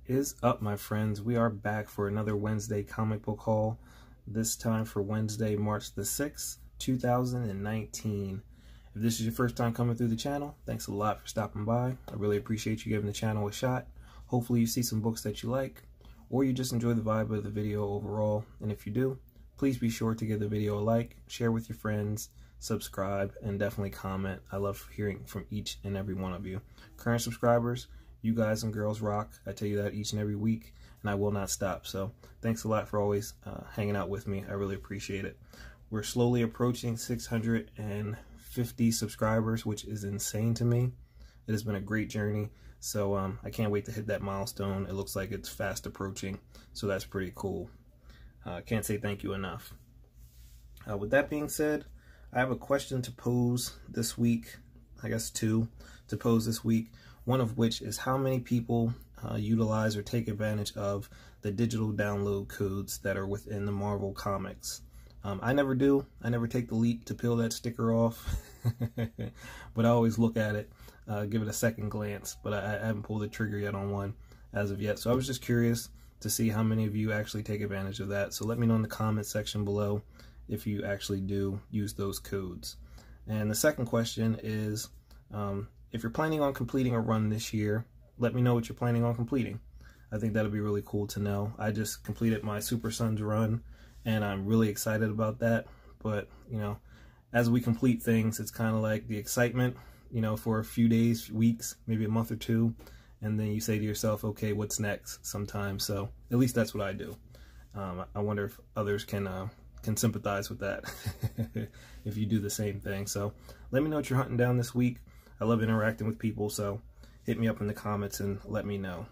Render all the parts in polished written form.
is up, my friends? We are back for another Wednesday comic book haul, this time for Wednesday, March the 6th, 2019. If this is your first time coming through the channel, thanks a lot for stopping by. I really appreciate you giving the channel a shot. Hopefully you see some books that you like, or you just enjoy the vibe of the video overall. And if you do, please be sure to give the video a like, share with your friends, subscribe, and definitely comment. I love hearing from each and every one of you. Current subscribers, you guys and girls rock. I tell you that each and every week, and I will not stop. So thanks a lot for always hanging out with me. I really appreciate it. We're slowly approaching 650 subscribers, which is insane to me. It has been a great journey. So I can't wait to hit that milestone. It looks like it's fast approaching. So that's pretty cool. Can't say thank you enough. With that being said, I have a question to pose this week. I guess two to pose this week. One of which is how many people utilize or take advantage of the digital download codes that are within the Marvel comics. I never do. I never take the leap to peel that sticker off, but I always look at it, give it a second glance, but I haven't pulled the trigger yet on one as of yet. So I was just curious to see how many of you actually take advantage of that. So let me know in the comment section below if you actually do use those codes. And the second question is, if you're planning on completing a run this year, let me know what you're planning on completing. I think that'll be really cool to know. I just completed my Super Sons run, and I'm really excited about that. But, you know, as we complete things, it's kind of like the excitement, you know, for a few days, weeks, maybe a month or two, and then you say to yourself, okay, what's next sometimes. So at least that's what I do. I wonder if others can sympathize with that if you do the same thing. So let me know what you're hunting down this week. I love interacting with people, so hit me up in the comments and let me know.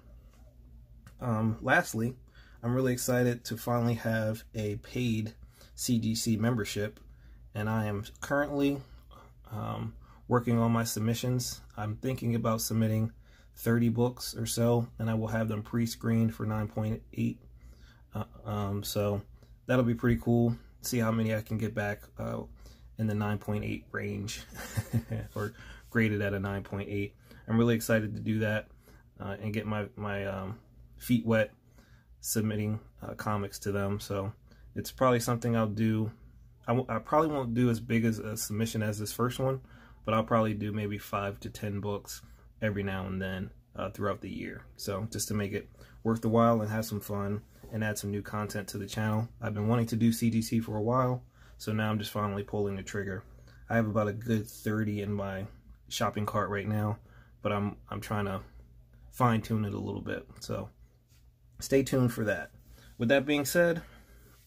Lastly, I'm really excited to finally have a paid CGC membership, and I am currently working on my submissions. I'm thinking about submitting 30 books or so, and I will have them pre-screened for 9.8. So that'll be pretty cool. See how many I can get back in the 9.8 range or graded at a 9.8. I'm really excited to do that and get my feet wet submitting comics to them. So it's probably something I'll do. I probably won't do as big as a submission as this first one, but I'll probably do maybe 5 to 10 books every now and then throughout the year. So just to make it worth the while and have some fun and add some new content to the channel. I've been wanting to do CGC for a while, so now I'm just finally pulling the trigger. I have about a good 30 in my shopping cart right now, but I'm trying to fine tune it a little bit. So stay tuned for that. With that being said,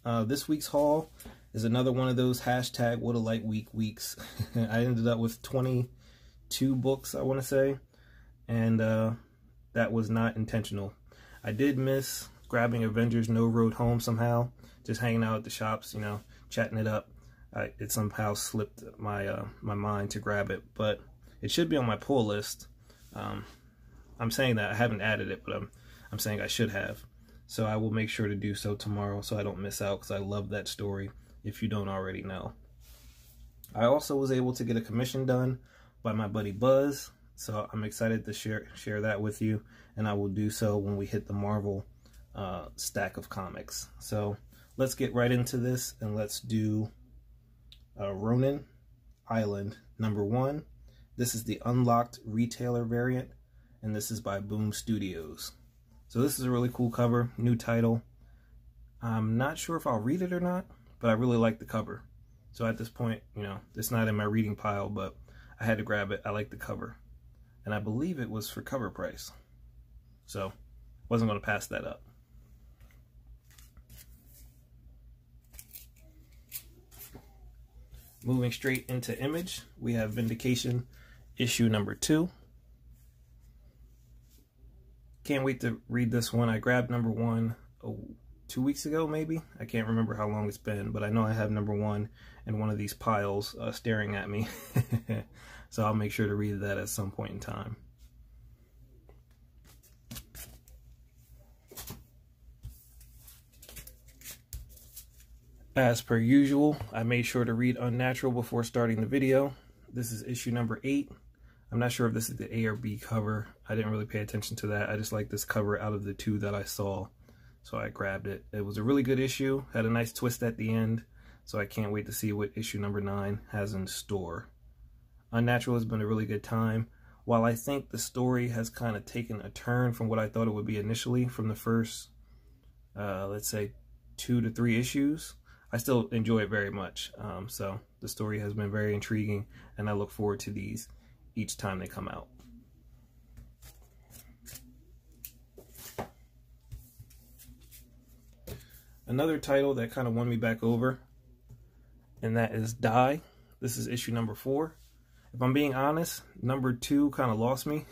this week's haul is another one of those hashtag what a light week weeks. I ended up with 22 books, I want to say, and that was not intentional. I did miss grabbing Avengers No Road Home somehow, just hanging out at the shops, you know, chatting it up. It somehow slipped my my mind to grab it, but it should be on my pull list. I'm saying that I haven't added it, but I'm saying I should have. So I will make sure to do so tomorrow so I don't miss out, because I love that story, if you don't already know. I also was able to get a commission done by my buddy Buzz, so I'm excited to share that with you, and I will do so when we hit the Marvel stack of comics. So let's get right into this, and let's do Ronin Island #1. This is the unlocked retailer variant, and this is by Boom Studios. So this is a really cool cover, new title. I'm not sure if I'll read it or not, but I really like the cover. So at this point, you know, it's not in my reading pile, but I had to grab it. I like the cover, and I believe it was for cover price, so wasn't going to pass that up. Moving straight into Image, we have Vindication issue #2. Can't wait to read this one. I grabbed #1 2 weeks ago, maybe. I can't remember how long it's been, but I know I have #1 in one of these piles staring at me. So I'll make sure to read that at some point in time. As per usual, I made sure to read Unnatural before starting the video. This is issue #8. I'm not sure if this is the A or B cover. I didn't really pay attention to that. I just like this cover out of the two that I saw, so I grabbed it. It was a really good issue, had a nice twist at the end, so I can't wait to see what issue number 9 has in store. Unnatural has been a really good time. While I think the story has kind of taken a turn from what I thought it would be initially from the first, let's say, 2 to 3 issues, I still enjoy it very much. So the story has been very intriguing, and I look forward to these each time they come out. Another title that kind of won me back over, and that is Die. This is issue number 4. If I'm being honest, number 2 kind of lost me,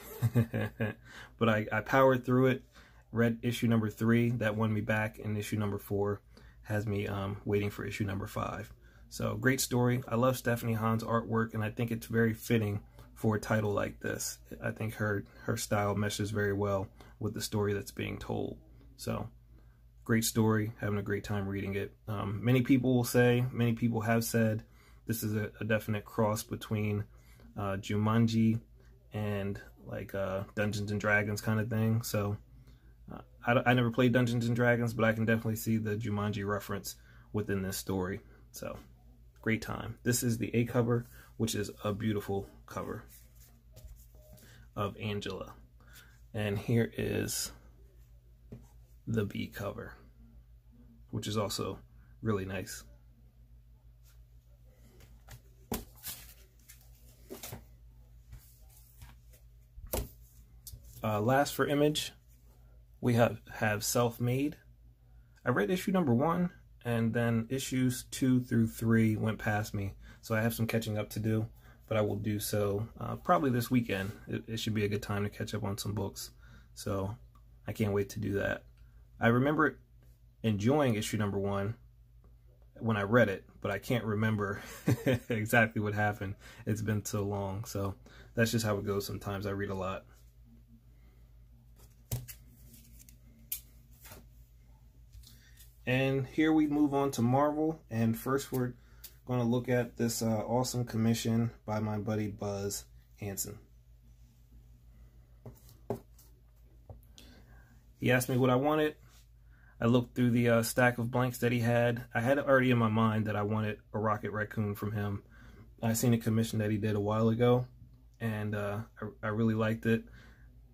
but I powered through it, read issue number 3, that won me back, and issue number 4 has me waiting for issue number 5. So great story. I love Stephanie Hahn's artwork, and I think it's very fitting for a title like this. I think her style meshes very well with the story that's being told. So great story, having a great time reading it. Many people have said this is a definite cross between Jumanji and like Dungeons and Dragons kind of thing. So I never played Dungeons and Dragons, but I can definitely see the Jumanji reference within this story. So great time. This is the A cover, which is a beautiful cover of Angela. And here is the B cover, which is also really nice. Last for Image, we have Self-Made. I read issue number 1, and then issues 2 through 3 went past me, so I have some catching up to do, but I will do so probably this weekend. It should be a good time to catch up on some books, so I can't wait to do that. I remember enjoying issue number 1 when I read it, but I can't remember exactly what happened. It's been so long, so that's just how it goes sometimes. I read a lot. And here we move on to Marvel, and first we're going to look at this awesome commission by my buddy Buzz Hanson. He asked me what I wanted. I looked through the stack of blanks that he had. I had it already in my mind that I wanted a Rocket Raccoon from him. I seen a commission that he did a while ago, and I really liked it.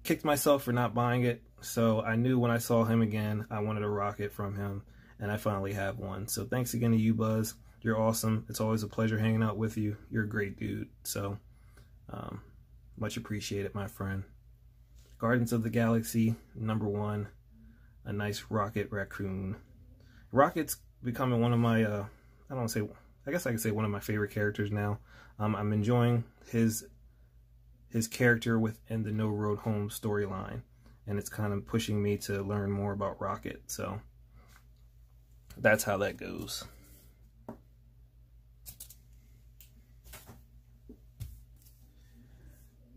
Kicked myself for not buying it, so I knew when I saw him again, I wanted a Rocket from him. And I finally have one. So thanks again to you, Buzz. You're awesome. It's always a pleasure hanging out with you. You're a great dude. So much appreciated, my friend. Guardians of the Galaxy, number 1. A nice Rocket Raccoon. Rocket's becoming one of my, I guess I could say one of my favorite characters now. I'm enjoying his character within the No Road Home storyline. And it's kind of pushing me to learn more about Rocket. So that's how that goes.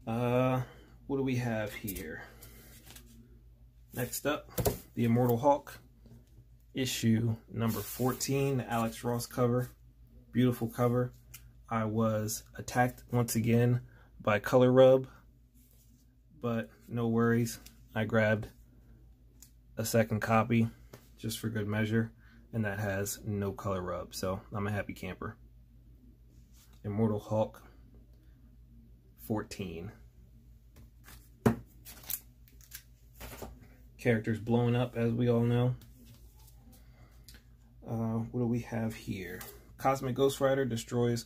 What do we have here? Next up, the Immortal Hulk, issue number 14, the Alex Ross cover. Beautiful cover. I was attacked once again by Color Rub, but no worries. I grabbed a second copy just for good measure, and that has no Color Rub, so I'm a happy camper. Immortal Hulk 14. Characters blowing up, as we all know. What do we have here? Cosmic Ghost Rider destroys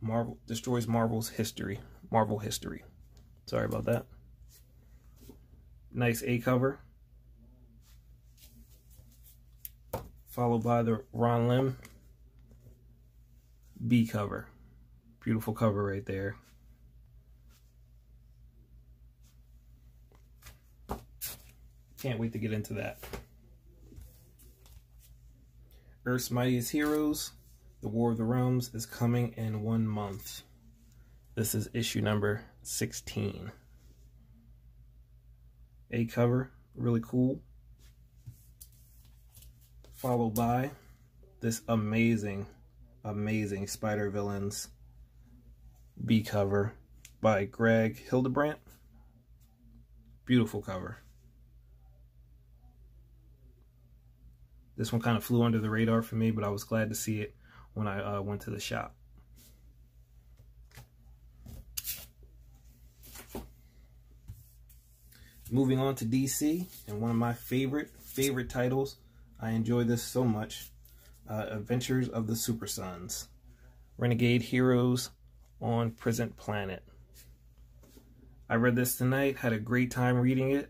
Marvel's history. Marvel history. Sorry about that. Nice A cover. Followed by the Ron Lim B cover. Beautiful cover right there. Can't wait to get into that. Earth's Mightiest Heroes, The War of the Realms, is coming in 1 month. This is issue number 16. A cover, really cool. Followed by this amazing Spider Villains B cover by Greg Hildebrandt. Beautiful cover. This one kind of flew under the radar for me, but I was glad to see it when I went to the shop. Moving on to DC, and one of my favorite titles. I enjoy this so much. Adventures of the Super Sons. Renegade Heroes on Present Planet. I read this tonight, had a great time reading it.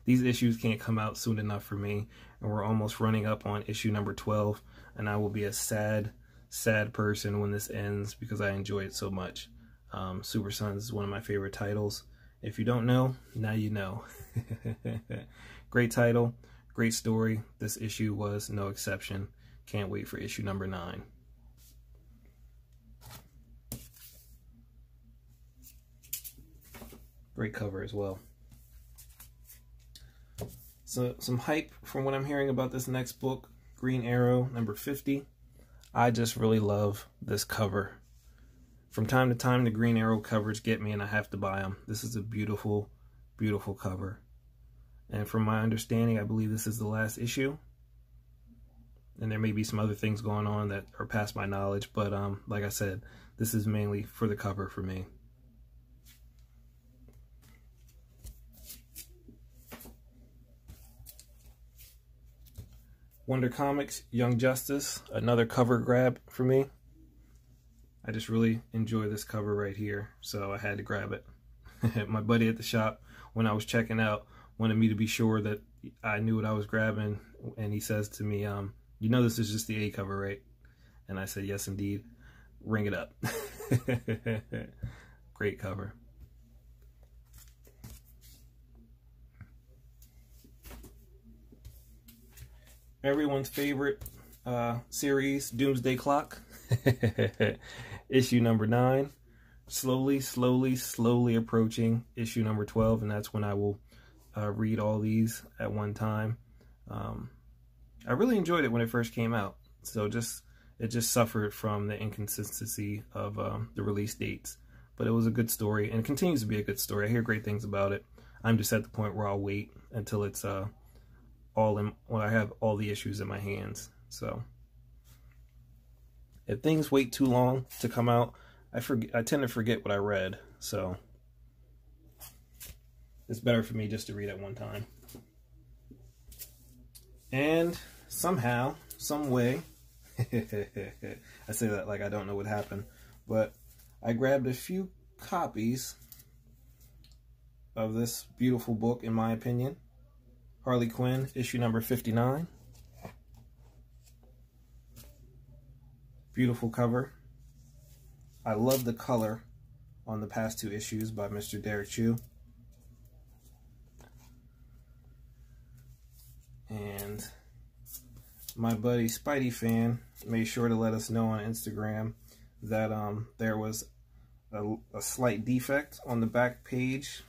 These issues can't come out soon enough for me, and we're almost running up on issue number 12, and I will be a sad person when this ends because I enjoy it so much. Super Sons is one of my favorite titles. If you don't know, now you know. Great title, great story. This issue was no exception. Can't wait for issue number 9. Great cover as well. So some hype from what I'm hearing about this next book, Green Arrow number 50. I just really love this cover. From time to time, the Green Arrow covers get me and I have to buy them. This is a beautiful, beautiful cover. And from my understanding, I believe this is the last issue. And there may be some other things going on that are past my knowledge, but like I said, this is mainly for the cover for me. Wonder Comics, Young Justice, another cover grab for me. I just really enjoy this cover right here, so I had to grab it. My buddy at the shop, when I was checking out, wanted me to be sure that I knew what I was grabbing, and he says to me, you know this is just the A cover, right? And I said, yes, indeed. Ring it up. Great cover. Everyone's favorite series, Doomsday Clock. Issue number 9. Slowly approaching issue number 12, and that's when I will read all these at one time. I really enjoyed it when it first came out, so it just suffered from the inconsistency of the release dates, but it was a good story and it continues to be a good story. I hear great things about it. I'm just at the point where I'll wait until it's when I have all the issues in my hands. So if things wait too long to come out, I tend to forget what I read, so it's better for me just to read at one time. And somehow, some way, I say that like I don't know what happened, but I grabbed a few copies of this beautiful book, in my opinion. Harley Quinn, issue number 59. Beautiful cover. I love the color on the past 2 issues by Mr. Derek Chu. And my buddy Spidey Fan made sure to let us know on Instagram that there was a slight defect on the back page,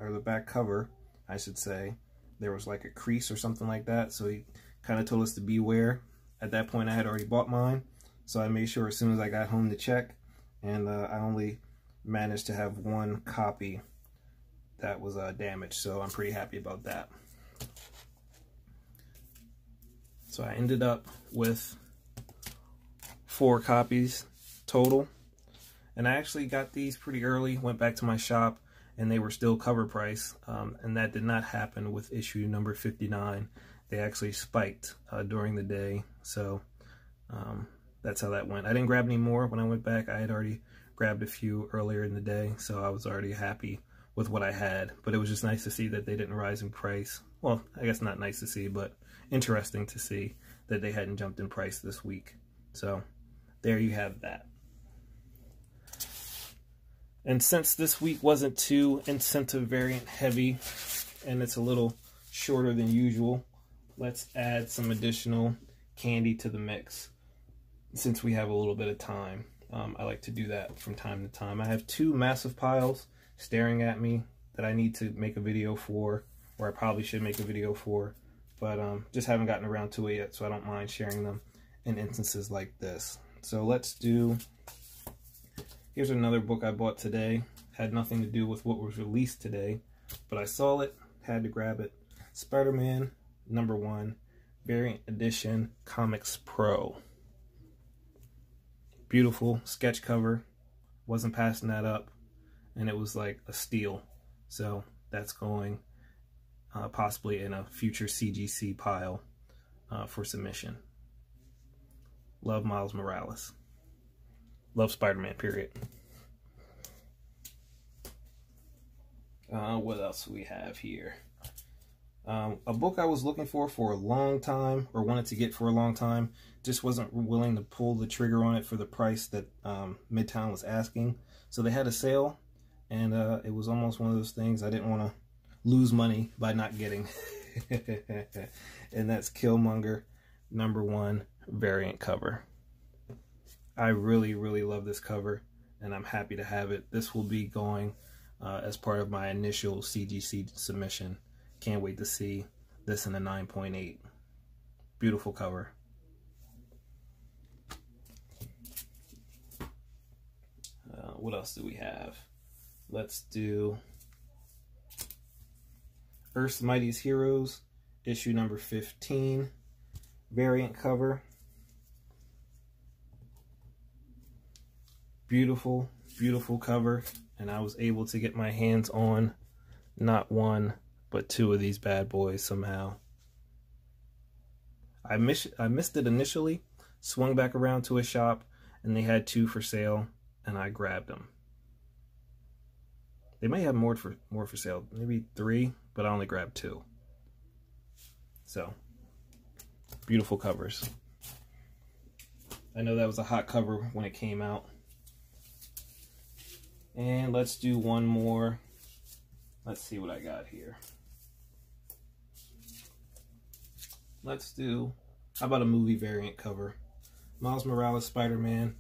or the back cover, I should say. There was like a crease or something like that, so he kind of told us to beware. At that point, I had already bought mine, so I made sure as soon as I got home to check, and I only managed to have one copy that was damaged, so I'm pretty happy about that. So I ended up with 4 copies total, and I actually got these pretty early, went back to my shop, and they were still cover price, and that did not happen with issue number 59. They actually spiked during the day, so that's how that went. I didn't grab any more when I went back. I had already grabbed a few earlier in the day, so I was already happy with what I had, but it was just nice to see that they didn't rise in price. Well, I guess not nice to see, but interesting to see that they hadn't jumped in price this week. So there you have that. And since this week wasn't too incentive variant heavy, and it's a little shorter than usual, let's add some additional candy to the mix since we have a little bit of time. I like to do that from time to time. I have 2 massive piles staring at me that I need to make a video for, or I probably should make a video for, but just haven't gotten around to it yet, so I don't mind sharing them in instances like this. So let's do Here's another book I bought today. Had nothing to do with what was released today, but I saw it, had to grab it. Spider-Man #1 Variant Edition Comics Pro. Beautiful sketch cover. Wasn't passing that up, and it was like a steal. So that's going possibly in a future CGC pile for submission. Love Miles Morales. Love Spider-Man, period. What else do we have here? A book I was looking for a long time, or wanted to get for a long time, just wasn't willing to pull the trigger on it for the price that Midtown was asking. So they had a sale, and it was almost one of those things I didn't want to lose money by not getting. And that's Killmonger #1 variant cover. I really, really love this cover, and I'm happy to have it. This will be going as part of my initial CGC submission. Can't wait to see this in a 9.8. Beautiful cover. What else do we have? Let's do Earth's Mightiest Heroes, issue number 15, variant cover. Beautiful, beautiful cover, and I was able to get my hands on not one, but two of these bad boys somehow. I missed it initially, swung back around to a shop, and they had two for sale, and I grabbed them. They may have more for sale, maybe 3, but I only grabbed 2. So, beautiful covers. I know that was a hot cover when it came out. And let's do one more. Let's see what I got here. Let's do, how about a movie variant cover? Miles Morales, Spider-Man,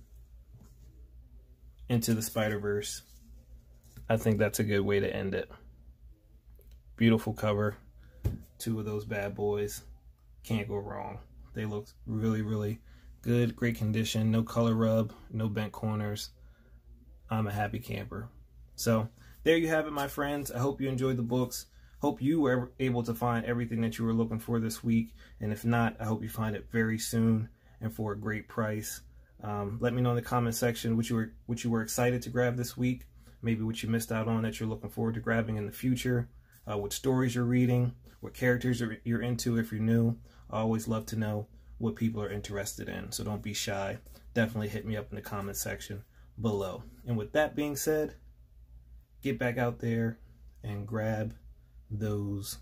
Into the Spider-Verse. I think that's a good way to end it. Beautiful cover. 2 of those bad boys. Can't go wrong. They look really, really good. Great condition. No color rub. No bent corners. I'm a happy camper. So there you have it, my friends. I hope you enjoyed the books. Hope you were able to find everything that you were looking for this week. And if not, I hope you find it very soon and for a great price. Let me know in the comment section what you were excited to grab this week. Maybe what you missed out on that you're looking forward to grabbing in the future. What stories you're reading. What characters you're into if you're new. I always love to know what people are interested in. So don't be shy. Definitely hit me up in the comment section below. And with that being said, get back out there and grab those